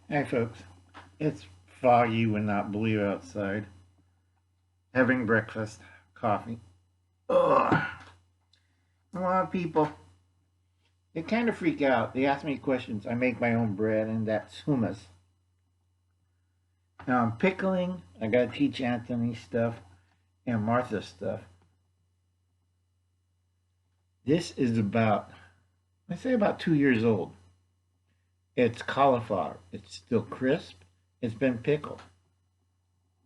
Hey folks, it's foggy, you would not believe outside. Having breakfast, coffee. Ugh. A lot of people, they kind of freak out. They ask me questions. I make my own bread, and that's humus. Now I'm pickling. I gotta teach Anthony stuff and Martha stuff. This is about, I say about 2 years old. It's cauliflower. It's still crisp. It's been pickled.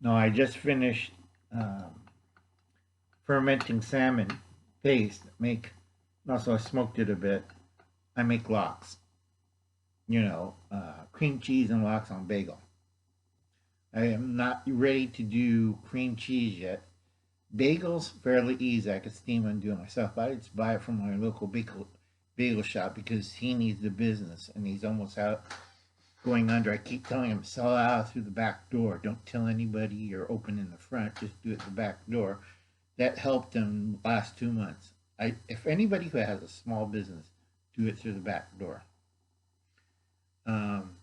No, I just finished um, fermenting salmon paste. Also I smoked it a bit. I make lox. Cream cheese and lox on bagel. I am not ready to do cream cheese yet. Bagels fairly easy. I could steam and do it myself. I just buy it from my local bagel shop because he needs the business and he's almost out going under. I keep telling him sell out through the back door. Don't tell anybody you're open in the front. Just do it the back door. That helped him last 2 months. If anybody who has a small business, do it through the back door. Um,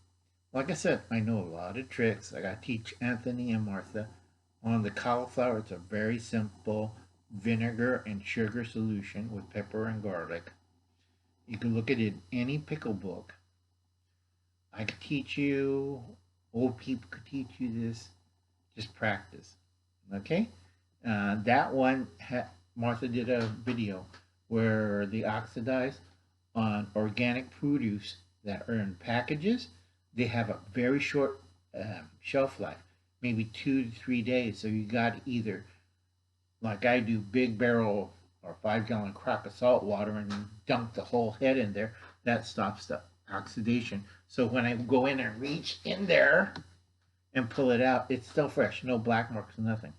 like I said, I know a lot of tricks. I got to teach Anthony and Martha on the cauliflower. It's a very simple vinegar and sugar solution with pepper and garlic. You can look at it in any pickle book. I could teach you. Old people could teach you this. Just practice. Okay? That one, Martha did a video where they oxidize on organic produce that are in packages. They have a very short shelf life, maybe 2 to 3 days. So you got to either, like I do, big barrel or 5 gallon crock of salt water and dunk the whole head in there. That stops the oxidation. So when I go in and reach in there and pull it out, it's still fresh, no black marks, nothing.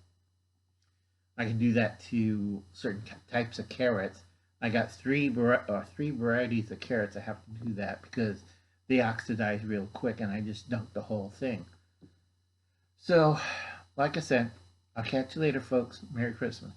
I can do that to certain types of carrots. I got three varieties of carrots. I have to do that because they oxidize real quick, and I just dunk the whole thing. So, like I said, I'll catch you later, folks. Merry Christmas.